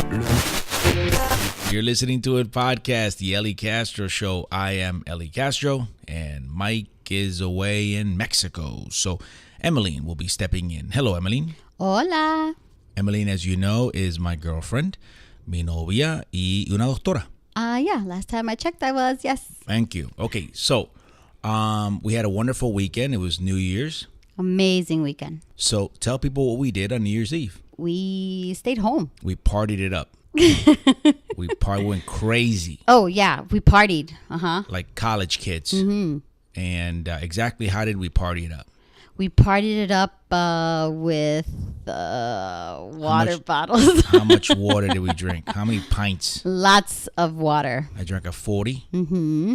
You're listening to a podcast, the Eli Castro Show. I am Eli Castro, and Mike is away in Mexico. So Emmeline will be stepping in. Hello, Emmeline. Hola. Emmeline, as you know, is my girlfriend, mi novia y una doctora. Yeah, last time I checked I was, yes. Thank you. Okay, so we had a wonderful weekend. It was New Year's. Amazing weekend. So tell people what we did on New Year's Eve. We stayed home. We partied it up. We went crazy. Oh, yeah, we partied. Like college kids. Mm-hmm. And exactly how did we party it up? We partied it up with water bottles. How much water did we drink? How many pints? Lots of water. I drank a 40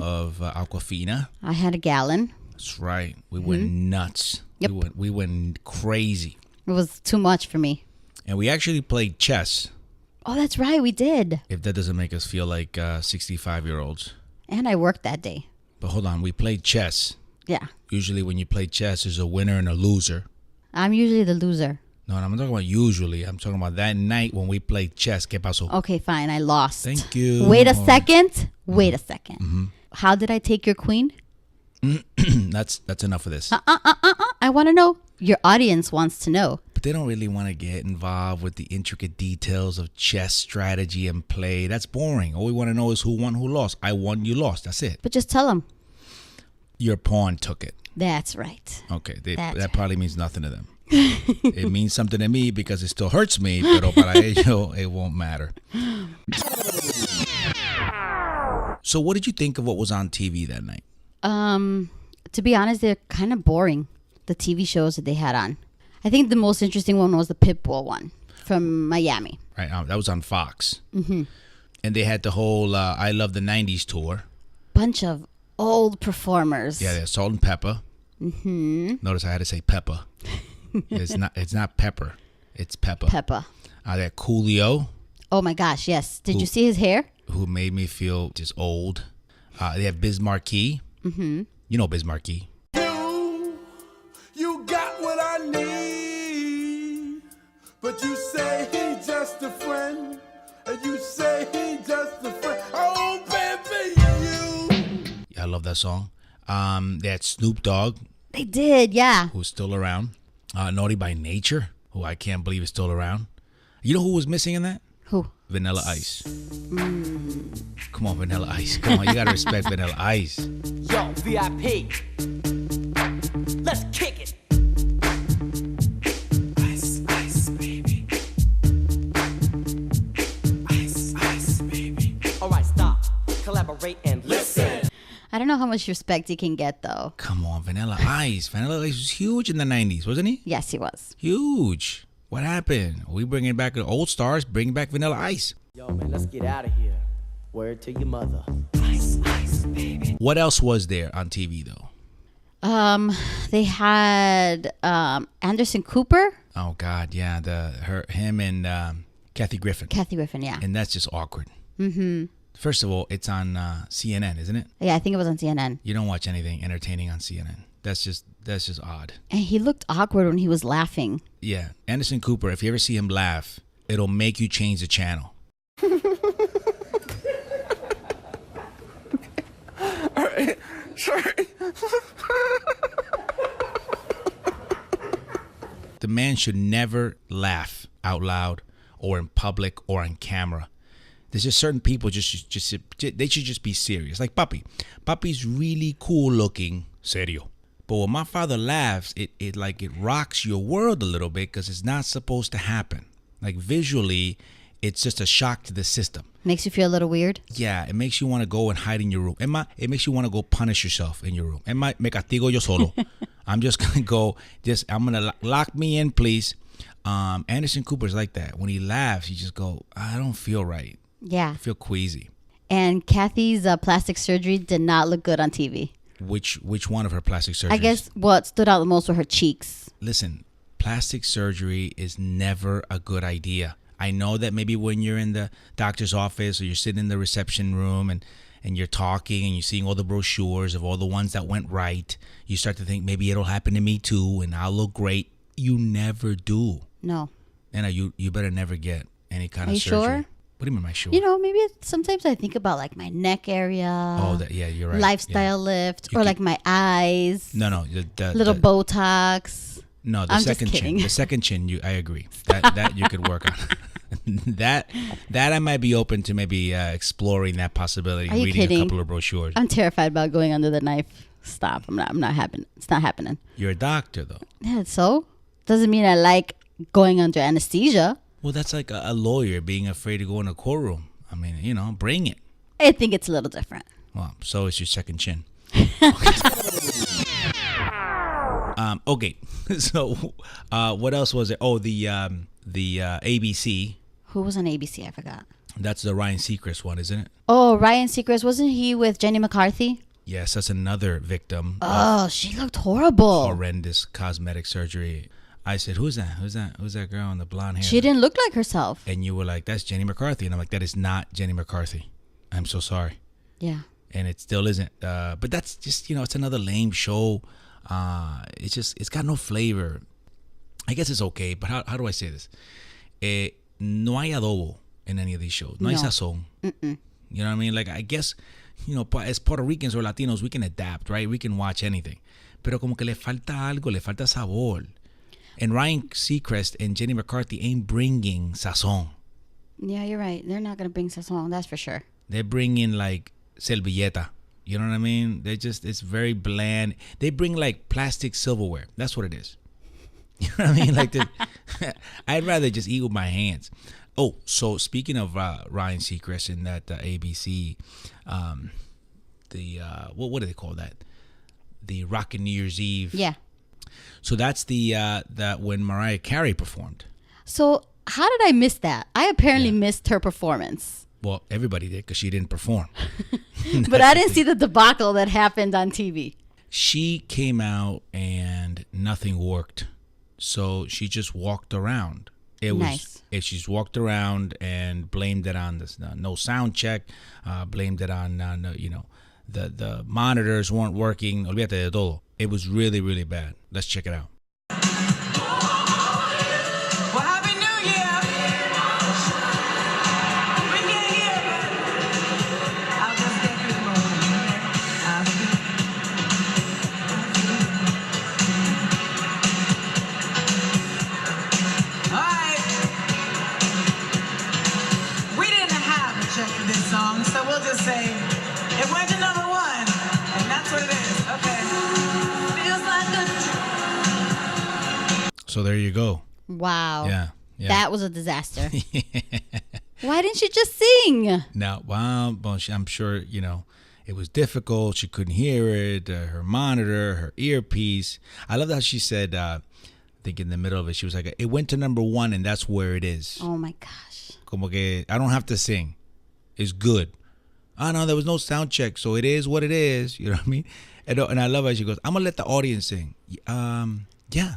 of Aquafina. I had a gallon. That's right. We went nuts. Yep. We went crazy. It was too much for me. And we actually played chess. Oh, that's right, we did. If that doesn't make us feel like 65-year-olds. And I worked that day. But hold on, we played chess. Yeah. Usually when you play chess, there's a winner and a loser. I'm usually the loser. No, I'm not talking about usually. I'm talking about that night when we played chess. ¿Qué pasó? Okay, fine, I lost. Thank you. Wait a second. Wait a second. Mm-hmm. How did I take your queen? That's enough of this. I want to know. Your audience wants to know. But they don't really want to get involved with the intricate details of chess strategy and play. That's boring. All we want to know is who won, who lost. I won, you lost. That's it. But just tell them. Your pawn took it. That's right. Okay. That probably means nothing to them. It means something to me because it still hurts me, pero para ellos, it won't matter. So what did you think of what was on TV that night? To be honest, they're kind of boring, the TV shows that they had on. I think the most interesting one was the Pitbull one from Miami. Right, that was on Fox. Mm-hmm. And they had the whole I Love the 90s tour. Bunch of old performers. Yeah, there's Salt and Pepper. Mm-hmm. Notice I had to say Pepper. It's not Pepper. It's Pepper. Pepper. They had Coolio. Oh my gosh, yes. Did you see his hair? Who made me feel just old. They have Biz Markie. Mm-hmm. You know Biz Markie. You got what I need, but you say he's just a friend, and you say he's just a friend. Oh, baby, you. Yeah, I love that song. They had Snoop Dogg. They did, yeah. Who's still around. Naughty by Nature, who I can't believe is still around. You know who was missing in that? Who? Vanilla Ice. Come on, Vanilla Ice. Come on, you gotta respect Vanilla Ice. Yo, VIP. Let's kick it. Ice, ice, baby. Ice, ice, baby. All right, stop. Collaborate and listen. I don't know how much respect he can get, though. Come on, Vanilla Ice. Vanilla Ice was huge in the 90s, wasn't he? Yes, he was. Huge. What happened? Are we bringing back the old stars, bringing back Vanilla Ice? Yo, man, let's get out of here. Word to your mother. Ice, ice, baby. What else was there on TV, though? They had Anderson Cooper. Oh, God, yeah. Him and Kathy Griffin. Kathy Griffin, yeah. And that's just awkward. Mm-hmm. First of all, it's on CNN, isn't it? Yeah, I think it was on CNN. You don't watch anything entertaining on CNN. That's just odd. And he looked awkward when he was laughing. Yeah. Anderson Cooper, if you ever see him laugh, it'll make you change the channel. All right, sorry. The man should never laugh out loud or in public or on camera. There's just certain people they should just be serious. Like Papi. Papi's really cool looking, serio. But when my father laughs, it rocks your world a little bit because it's not supposed to happen. Like visually, it's just a shock to the system. Makes you feel a little weird. Yeah, it makes you want to go and hide in your room. It makes you want to go punish yourself in your room. Me castigo yo solo. I'm just going to go, I'm going to lock me in, please. Anderson Cooper's like that. When he laughs, you just go, I don't feel right. Yeah. I feel queasy. And Kathy's plastic surgery did not look good on TV. Which one of her plastic surgeries? I guess what stood out the most were her cheeks. Listen, plastic surgery is never a good idea. I know that maybe when you're in the doctor's office or you're sitting in the reception room and you're talking and you're seeing all the brochures of all the ones that went right, you start to think maybe it'll happen to me too and I'll look great. You never do. No. And you better never get any kind Are of you surgery. sure? What do you mean, my sure? You know, maybe sometimes I think about like my neck area. Oh, yeah, you're right. Lifestyle lift, or like my eyes. No, little Botox. No, the I'm second just chin. kidding. The second chin, I agree. That you could work on. that I might be open to maybe exploring that possibility. Are you reading kidding? a couple of brochures. I'm terrified about going under the knife. Stop. I'm not happening. It's not happening. You're a doctor, though. Yeah, so doesn't mean I like going under anesthesia. Well, that's like a lawyer being afraid to go in a courtroom. I mean, bring it. I think it's a little different. Well, so is your second chin. Okay. So, what else was it? Oh, the ABC. Who was on ABC? I forgot. That's the Ryan Seacrest one, isn't it? Oh, Ryan Seacrest. Wasn't he with Jenny McCarthy? Yes, that's another victim Oh, she looked horrible. horrendous cosmetic surgery. I said, who's that? Who's that girl in the blonde hair? She didn't look like herself. And you were like, that's Jenny McCarthy. And I'm like, that is not Jenny McCarthy. I'm so sorry. Yeah. And it still isn't. But that's just, it's another lame show. It's got no flavor. I guess it's okay, but how do I say this? No hay adobo in any of these shows. No hay sazón. You know what I mean? Like, I guess, as Puerto Ricans or Latinos, we can adapt, right? We can watch anything. Pero como que le falta algo, le falta sabor. And Ryan Seacrest and Jenny McCarthy ain't bringing sazón. Yeah, you're right. They're not going to bring sazón, that's for sure. They're bringing like servilleta. You know what I mean? It's very bland. They bring like plastic silverware. That's what it is. You know what I mean? Like, I'd rather just eat with my hands. Oh, so speaking of Ryan Seacrest and that ABC, what do they call that? The Rockin' New Year's Eve. Yeah. So that's that when Mariah Carey performed. So how did I miss that? I apparently missed her performance. Well, everybody did because she didn't perform. But I didn't see the debacle that happened on TV. She came out and nothing worked. So she just walked around. She's walked around and blamed it on this no sound check, blamed it on the monitors weren't working. Olvídate de todo. It was really, really bad. Let's check it out. Well, Happy New Year! We can't hear it. I'll just get through the moment, All right. We didn't have a check for this song, so we'll just say it went to number one, and that's what it is. Okay. Feels like a So there you go. Wow. Yeah. That was a disaster. Why didn't she just sing? Now, well, I'm sure, it was difficult. She couldn't hear it. Her monitor, her earpiece. I love how she said, I think in the middle of it, she was like, it went to number one and that's where it is. Oh my gosh. Como que I don't have to sing. It's good. Oh, no, there was no sound check, so it is what it is. You know what I mean? And I love how she goes, I'm going to let the audience sing. Yeah.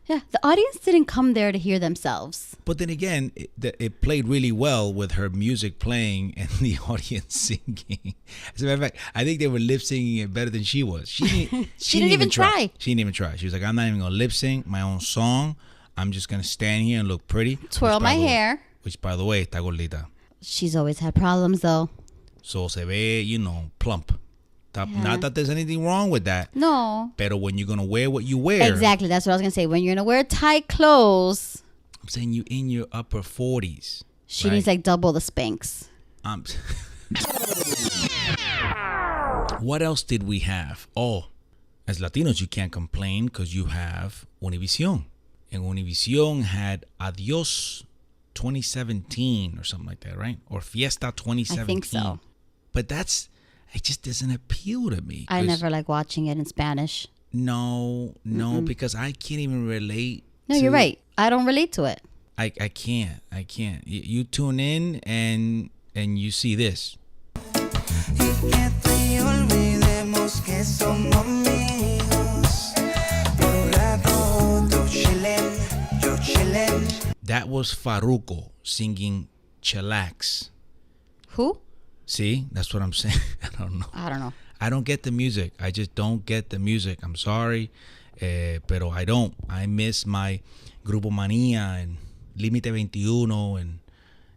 Yeah, the audience didn't come there to hear themselves. But then again, it played really well with her music playing and the audience singing. As a matter of fact, I think they were lip singing it better than she was. She didn't even try. She didn't even try. She was like, I'm not even going to lip sync my own song. I'm just going to stand here and look pretty. Twirl my hair. Which, by the way, está gordita. She's always had problems, though. So se ve, plump. Not that there's anything wrong with that. No. Pero when you're going to wear what you wear. Exactly. That's what I was going to say. When you're going to wear tight clothes. I'm saying you in your upper 40s. She needs like double the Spanx. What else did we have? Oh, as Latinos, you can't complain because you have Univision. And Univision had Adios 2017 or something like that, right? Or Fiesta 2017. I think so. But it just doesn't appeal to me. I never like watching it in Spanish. No, because I can't even relate. No, you're right. I don't relate to it. I can't. You tune in and you see this. That was Farruko singing Chillax. Who? See, that's what I'm saying. I don't know. I don't get the music. I just don't get the music. I'm sorry, pero I don't. I miss my Grupo Manía and Límite 21 and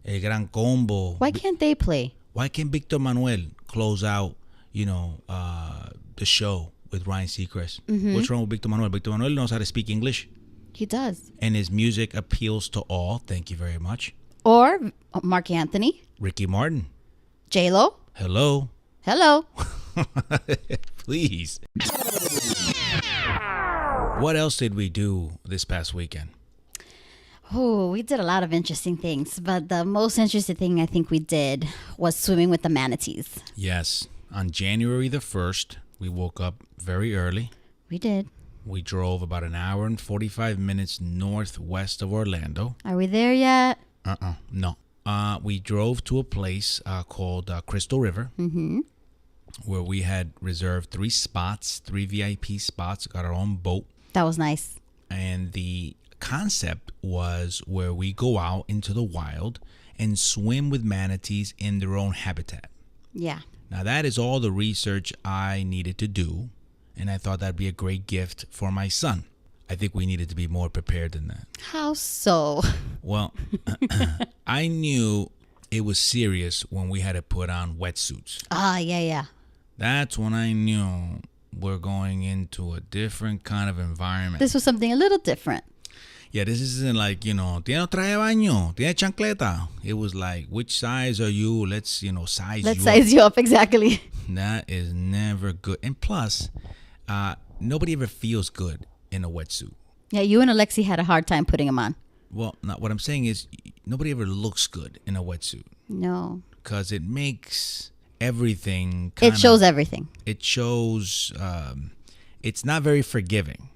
El Gran Combo. Why can't they play? Why can't Victor Manuel close out, the show with Ryan Seacrest? What's wrong with Victor Manuel? Victor Manuel knows how to speak English. He does. And his music appeals to all. Thank you very much. Or Mark Anthony, Ricky Martin. J-Lo. Hello. Hello. Please. What else did we do this past weekend? Oh, we did a lot of interesting things, but the most interesting thing I think we did was swimming with the manatees. Yes. On January the 1st, we woke up very early. We did. We drove about an hour and 45 minutes northwest of Orlando. Are we there yet? No. We drove to a place called Crystal River, where we had reserved 3 VIP spots, got our own boat. That was nice. And the concept was where we go out into the wild and swim with manatees in their own habitat. Yeah. Now, that is all the research I needed to do, and I thought that'd be a great gift for my son. I think we needed to be more prepared than that. How so? Well, I knew it was serious when we had to put on wetsuits. Yeah. That's when I knew we're going into a different kind of environment. This was something a little different. Yeah, this isn't like, ¿tiene traje baño? ¿Tiene chancleta? It was like, which size are you? Let's, size Let's you size up. you up, exactly. That is never good. And plus, nobody ever feels good in a wetsuit. Yeah, you and Alexi had a hard time putting them on. Well, what I'm saying is nobody ever looks good in a wetsuit. No. Because it makes everything It shows everything. It shows, it's not very forgiving.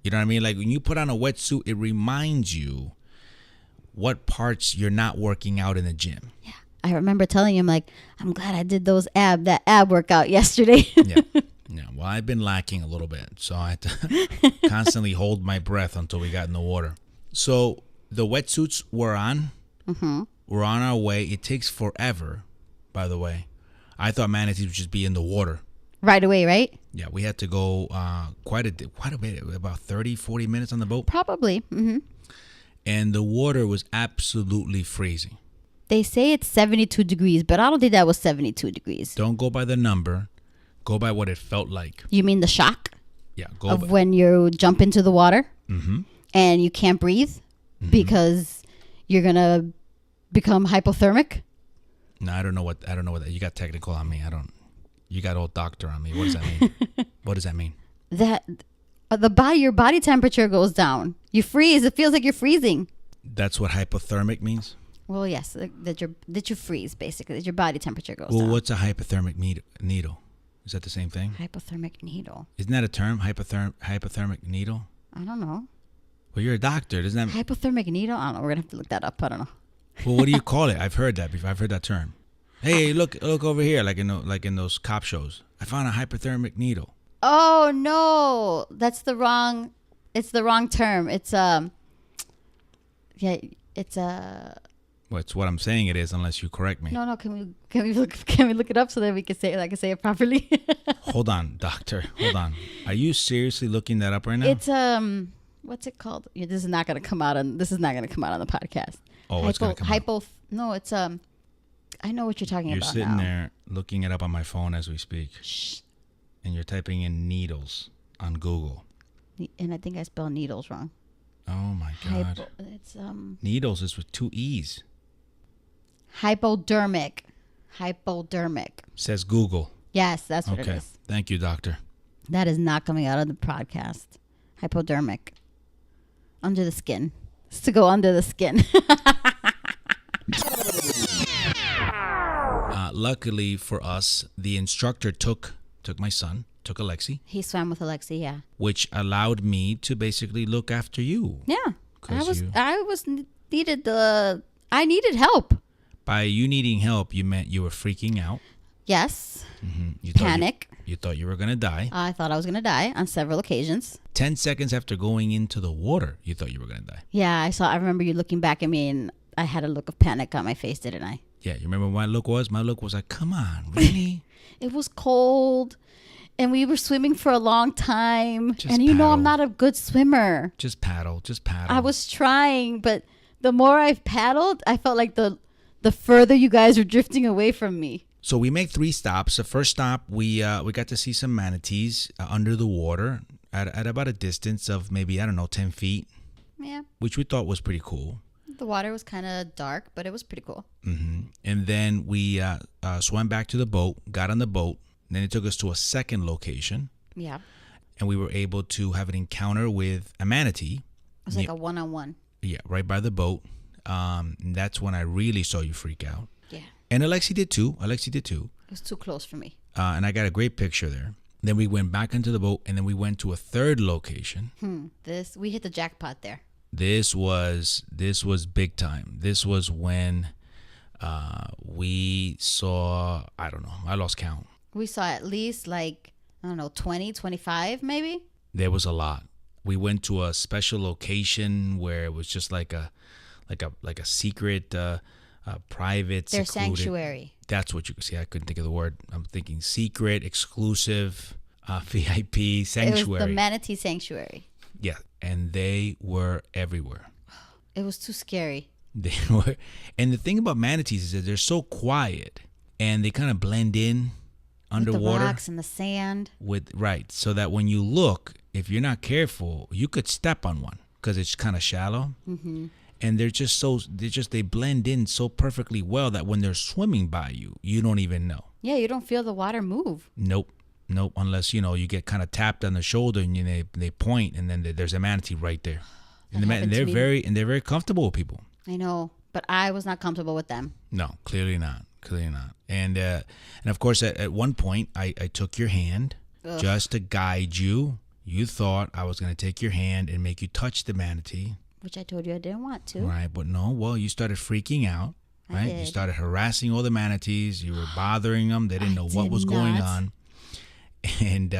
You know what I mean? Like when you put on a wetsuit, it reminds you what parts you're not working out in the gym. Yeah. I remember telling him, like, I'm glad I did that ab workout yesterday. Yeah. Well, I've been lacking a little bit, so I had to constantly hold my breath until we got in the water. So the wetsuits were on. We're on our way. It takes forever, by the way. I thought manatees would just be in the water. Right away, right? Yeah, we had to go quite a bit, about 30, 40 minutes on the boat. Probably. And the water was absolutely freezing. They say it's 72 degrees, but I don't think that was 72 degrees. Don't go by the number. Go by what it felt like. You mean the shock? Yeah. Of when you jump into the water and you can't breathe because you're going to become hypothermic? No, I don't know what that. You got technical on me. You got old doctor on me. What does that mean? What does that mean? That your body temperature goes down. You freeze. It feels like you're freezing. That's what hypothermic means? Well, yes, that you freeze, basically. That your body temperature goes Well, down. what's a hypothermic needle? Is that the same thing? Hypothermic needle. Isn't that a term? Hypothermic needle? I don't know. Well, you're a doctor. Doesn't that... Hypothermic needle? I don't know. We're going to have to look that up. I don't know. Well, what do you call it? I've heard that before. I've heard that term. Hey, look over here, like in those cop shows. I found a hypothermic needle. Oh no, that's the wrong. It's the wrong term. It's Well, it's what I'm saying it is, unless you correct me. No. Can we look it up so that we can say it? I can say it properly. Hold on, doctor. Hold on. Are you seriously looking that up right now? It's what's it called? Yeah, this is not going to come out on the podcast. Oh, it's going to come out. No, it's I know what you're talking You're about. You're sitting now. there looking it up on my phone as we speak. Shh. And you're typing in needles on Google. And I think I spelled needles wrong. Oh my God. It's Needles is with 2 E's. Hypodermic. Says Google. Yes, that's what it Okay. is. Thank you, doctor. That is not coming out of the podcast. Hypodermic. Under the skin. It's to go under the skin. Luckily for us, the instructor took my son, took Alexi, He swam with Alexi, yeah. which allowed me to basically look after you. Yeah. I 'Cause I needed help. By you needing help, you meant you were freaking out. Yes. You Panic. You thought you were going to die. I thought I was going to die on several occasions. 10 seconds after going into the water, you thought you were going to die. Yeah, I remember you looking back at me and I had a look of panic on my face, didn't I? Yeah, you remember what my look was? My look was like, come on, really? It was cold and we were swimming for a long time. Just and you know I'm paddle. not a good swimmer. Just paddle. I was trying, but the more I've paddled, I felt like the the further you guys were drifting away from me. So we make 3 stops. The first stop, we got to see some manatees under the water at about a distance of maybe, 10 feet, Yeah. which we thought was pretty cool. The water was kind of dark, but it was pretty cool. And then we swam back to the boat, got on the boat. Then it took us to a second location, Yeah. and we were able to have an encounter with a manatee. It was like a one-on-one. Yeah, right by the boat. And that's when I really saw you freak out. Yeah. And Alexi did too. It was too close for me. And I got a great picture there. Then we went back into the boat, and then we went to a third location. We hit the jackpot there. This was big time. This was when we saw, I don't know, I lost count. We saw at least 20, 25 maybe. There was a lot. We went to a special location where it was just like a secret, private, Their secluded. sanctuary. That's what you could see. I couldn't think of the word. I'm thinking secret, exclusive, VIP sanctuary. It was the manatee sanctuary. Yeah, and they were everywhere. It was too scary. They were, and the thing about manatees is that they're so quiet, and they kind of blend in underwater With the rocks and the sand. Right, so that when you look, if you're not careful, you could step on one because it's kind of shallow. And they blend in so perfectly well that when they're swimming by you, you don't even know. Yeah, you don't feel the water move. Nope, unless you get kind of tapped on the shoulder and they point, and then there's a manatee right there. And they're very comfortable with people. I know, but I was not comfortable with them. No, clearly not. And of course, at one point, I took your hand just to guide you. You thought I was going to take your hand and make you touch the manatee. Which I told you I didn't want to. Right, but no. Well, you started freaking out. Right, you started harassing all the manatees. You were bothering them. They didn't know what was going on. And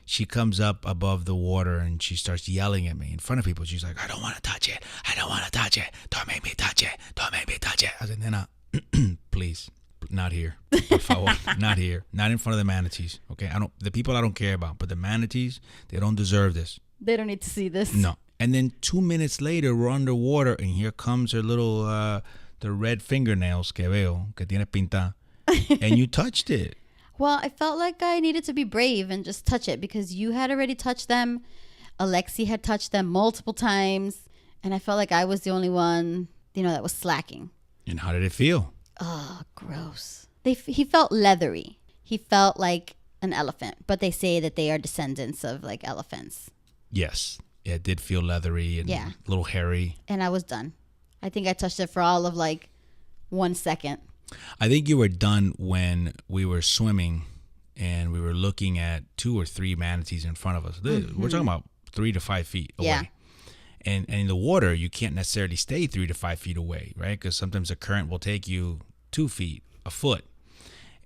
she comes up above the water and she starts yelling at me in front of people. She's like, "I don't want to touch it. I don't want to touch it. Don't make me touch it. Don't make me touch it." I was like, "Nena, please, not here. Por favor, not here. Not in front of the manatees. Okay, the people I don't care about, but the manatees, they don't deserve this. They don't need to see this. No." And then 2 minutes later, we're underwater, and here comes her little, the red fingernails que veo, que tiene pinta, and you touched it. Well, I felt like I needed to be brave and just touch it because you had already touched them. Alexi had touched them multiple times, and I felt like I was the only one, that was slacking. And how did it feel? Oh, gross. He felt leathery. He felt like an elephant, but they say that they are descendants of elephants. Yes. Yeah, it did feel leathery and a little hairy. And I was done. I think I touched it for all of 1 second. I think you were done when we were swimming and we were looking at 2 or 3 manatees in front of us. We're talking about 3 to 5 feet away. Yeah. And in the water, you can't necessarily stay 3 to 5 feet away, right? Because sometimes the current will take you 2 feet, a foot.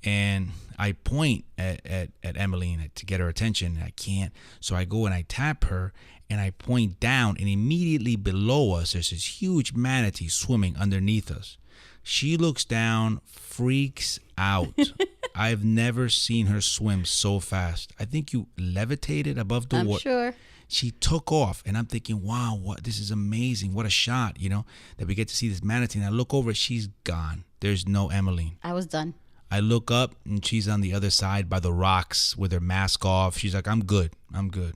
And I point at Emmeline to get her attention. I can't. So I go and I tap her and I point down, and immediately below us, there's this huge manatee swimming underneath us. She looks down, freaks out. I've never seen her swim so fast. I think you levitated above the water. I'm sure. She took off, and I'm thinking, wow, this is amazing. What a shot, that we get to see this manatee. And I look over, she's gone. There's no Emmeline. I was done. I look up, and she's on the other side by the rocks with her mask off. She's like, I'm good.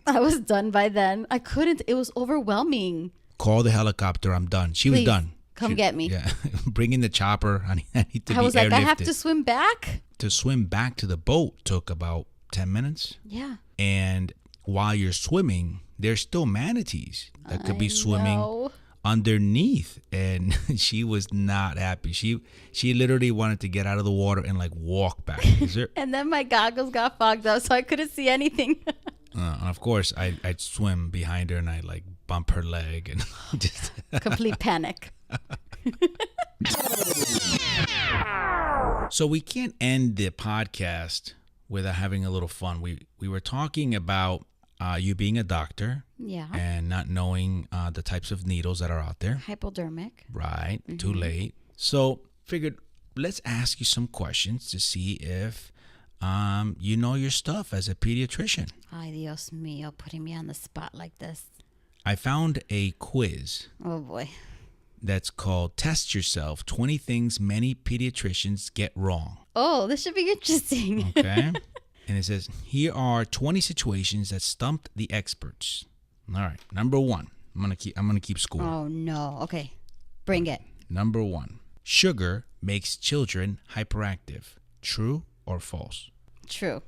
I was done by then. I couldn't. It was overwhelming. Call the helicopter. I'm done. She was done. Come get me. Yeah. Bring in the chopper. I need to be I was like, airlifted. I have to swim back? To swim back to the boat took about 10 minutes. Yeah. And while you're swimming, there's still manatees that could be swimming underneath, and she was not happy. She literally wanted to get out of the water and walk back. And then my goggles got fogged up, so I couldn't see anything. And of course, I'd swim behind her and I'd bump her leg and just complete panic. So we can't end the podcast without having a little fun. We were talking about you being a doctor, and not knowing the types of needles that are out there. Hypodermic. Right. Mm-hmm. Too late. So figured let's ask you some questions to see if you know your stuff as a pediatrician. Ay, Dios mío, putting me on the spot like this. I found a quiz. Oh boy. that's called Test Yourself 20 Things Many Pediatricians Get Wrong. Oh, this should be interesting. Okay. And it says, here are 20 situations that stumped the experts. All right. Number 1. I'm gonna keep score. Oh, no. Okay. Bring it. Number 1. Sugar makes children hyperactive. True or false? True.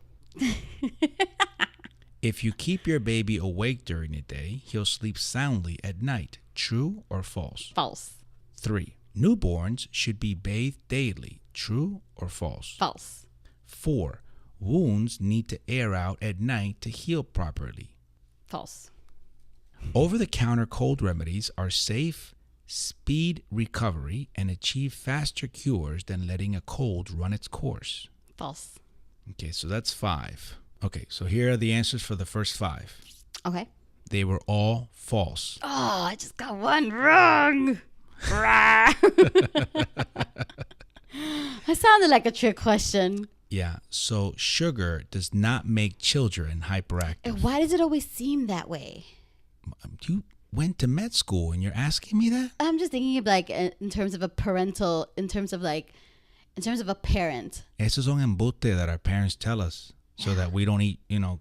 If you keep your baby awake during the day, he'll sleep soundly at night. True or false? False. 3. Newborns should be bathed daily. True or false? False. 4. Wounds need to air out at night to heal properly. False. Over-the-counter cold remedies are safe, speed recovery, and achieve faster cures than letting a cold run its course. False. Okay, so that's 5. Okay, so here are the answers for the first 5. Okay. They were all false. Oh, I just got one wrong. I sounded like a trick question. Yeah, so sugar does not make children hyperactive. And why does it always seem that way? You went to med school and you're asking me that? I'm just thinking of like in terms of a parent. Esos son embuste that our parents tell us so that we don't eat,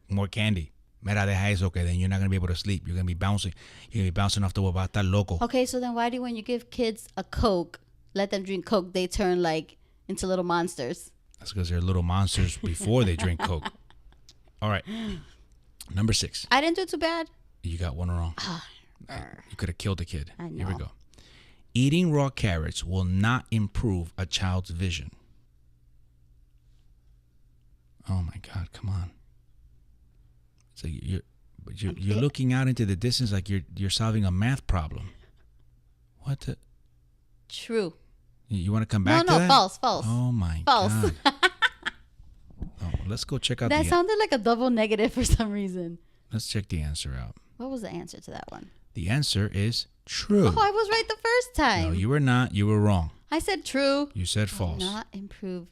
more candy. Mira, deja eso, que then you're not going to be able to sleep. You're going to be bouncing. You're going to be bouncing off the wall. Va a estar loco. Okay, so then why do when you give kids a Coke, let them drink Coke, they turn like into little monsters? That's because they're little monsters before they drink Coke. All right. Number 6. I didn't do too bad. You got one wrong. You could have killed a kid. I know. Here we go. Eating raw carrots will not improve a child's vision. Oh my God! Come on. So you're looking out into the distance like you're solving a math problem. What the? True. You want to come back to that? False. Oh my False. God. Oh, let's go check out That sounded like a double negative for some reason. Let's check the answer out. What was the answer to that one? The answer is true. Oh, I was right the first time. No, you were not. You were wrong. I said true. You said false. Not improve.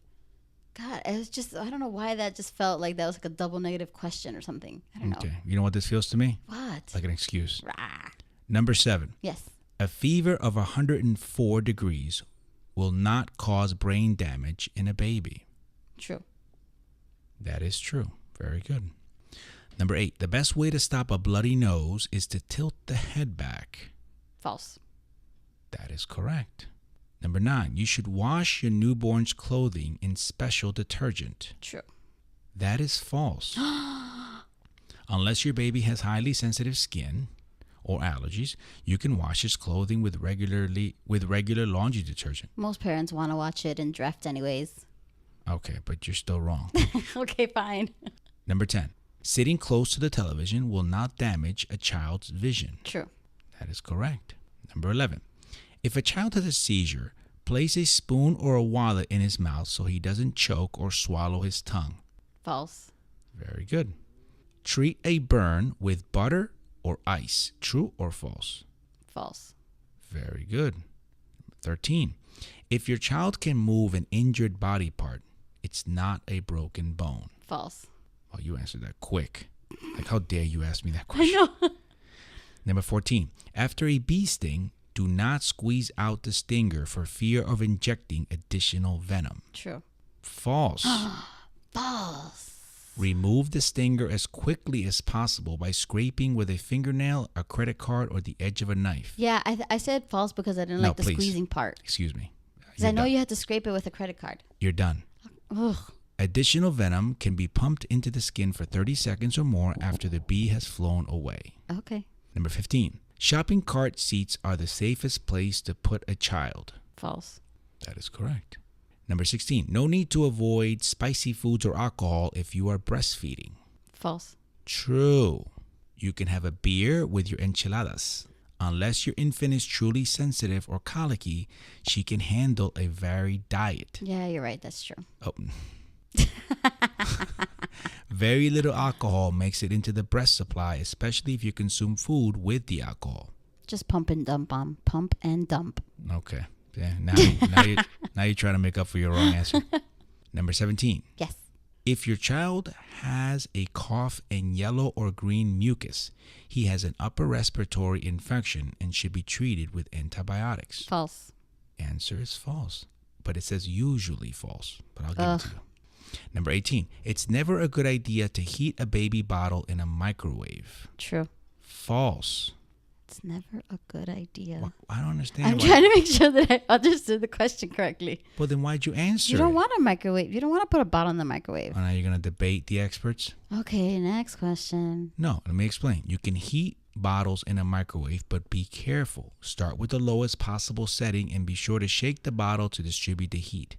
God, it was just, I don't know why that just felt like that was like a double negative question or something. I don't know. Okay. You know what this feels to me? What? Like an excuse. Rah. Number 7. Yes. A fever of 104 degrees will not cause brain damage in a baby. True. That is true. Very good. Number 8. The best way to stop a bloody nose is to tilt the head back. False. That is correct. Number 9. You should wash your newborn's clothing in special detergent. True. That is false. Unless your baby has highly sensitive skin or allergies, you can wash his clothing with regular laundry detergent. Most parents want to watch it in draft anyways. Okay, but you're still wrong. Okay, fine. Number 10. Sitting close to the television will not damage a child's vision. True. That is correct. Number 11. If a child has a seizure, place a spoon or a wallet in his mouth so he doesn't choke or swallow his tongue. False. Very good. Treat a burn with butter or ice. True or false? False. Very good. 13. If your child can move an injured body part, it's not a broken bone. False. Oh, you answered that quick. Like, how dare you ask me that question? I know. Number 14. After a bee sting, do not squeeze out the stinger for fear of injecting additional venom. True. False. False. Remove the stinger as quickly as possible by scraping with a fingernail, a credit card, or the edge of a knife. Yeah, I said false because I didn't No, like the please. squeezing part. Excuse me. Because I know you had to scrape it with a credit card. You're done. Ugh. Additional venom can be pumped into the skin for 30 seconds or more after the bee has flown away. Okay. Number 15. Shopping cart seats are the safest place to put a child. False. That is correct. Number 16. No need to avoid spicy foods or alcohol if you are breastfeeding. False. True. You can have a beer with your enchiladas. Unless your infant is truly sensitive or colicky, she can handle a varied diet. Yeah, you're right. That's true. Oh. Very little alcohol makes it into the breast supply, especially if you consume food with the alcohol. Just pump and dump on. Pump and dump. Okay. Yeah, now you're trying to make up for your wrong answer. Number 17. Yes. If your child has a cough and yellow or green mucus, he has an upper respiratory infection and should be treated with antibiotics. False. Answer is false, but it says usually false, but I'll give it to you. Number 18. It's never a good idea to heat a baby bottle in a microwave. True. False. It's never a good idea. I don't understand. I'm trying to make sure that I understood the question correctly. Well, then why'd you answer You don't it? want a microwave. You don't want to put a bottle in the microwave. Oh, now you're going to debate the experts? Okay, next question. No, let me explain. You can heat bottles in a microwave, but be careful. Start with the lowest possible setting and be sure to shake the bottle to distribute the heat.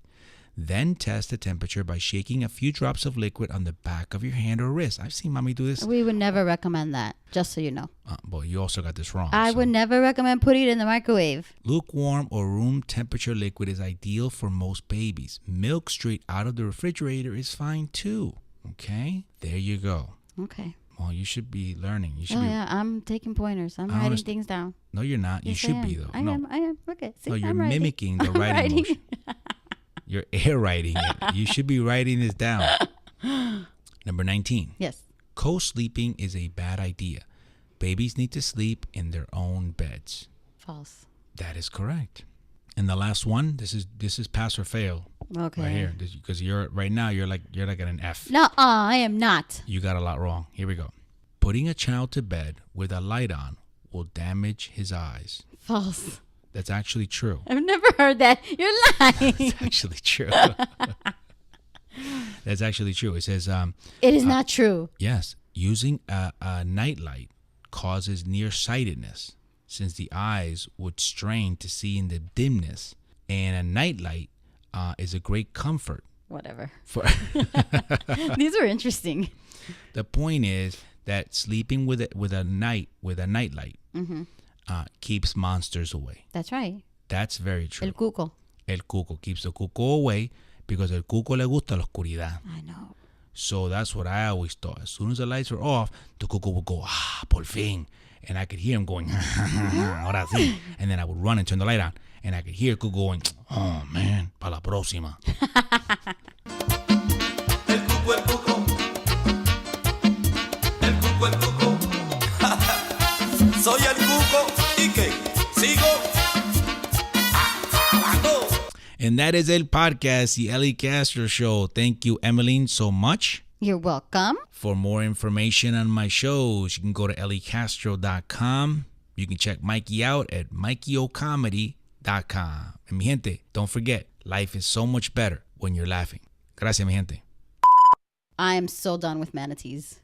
Then test the temperature by shaking a few drops of liquid on the back of your hand or wrist. I've seen mommy do this. We would never recommend that, just so you know. Boy, you also got this wrong. I would never recommend putting it in the microwave. Lukewarm or room temperature liquid is ideal for most babies. Milk straight out of the refrigerator is fine too. Okay? There you go. Okay. Well, you should be learning. You should Oh, be. yeah, I'm taking pointers. I'm writing things down. No, you're not. You Yes, should I be, am. though. I No. am. Look at see, No, you're I'm writing. mimicking the I'm writing motion. You're air writing it. You should be writing this down. Number 19. Yes. Co-sleeping is a bad idea. Babies need to sleep in their own beds. False. That is correct. And the last one, this is pass or fail. Okay. Right here, because you're right now you're like at an F. No, I am not. You got a lot wrong. Here we go. Putting a child to bed with a light on will damage his eyes. False. That's actually true. I've never heard that. You're lying. It's actually true. That's actually true. It says, It is not true. yes, using a nightlight causes nearsightedness since the eyes would strain to see in the dimness. And a nightlight is a great comfort. Whatever. For These are interesting. The point is that sleeping with a nightlight keeps monsters away. That's right. That's very true. El cuco. El cuco keeps the cuco away because el cuco le gusta la oscuridad. I know. So that's what I always thought. As soon as the lights were off, the cuco would go, por fin. And I could hear him going, ahora sí. And then I would run and turn the light on. And I could hear cuco going, oh man, para la próxima. El cuco, el cuco. El cuco, el cuco. Soy el cuco y que sigo hablando. And that is el podcast, the Eli Castro Show. Thank you, Emmeline, so much. You're welcome. For more information on my shows, you can go to elicastro.com. You can check Mikey out at mikeyocomedy.com. And mi gente, don't forget, life is so much better when you're laughing. Gracias, mi gente. I am so done with manatees.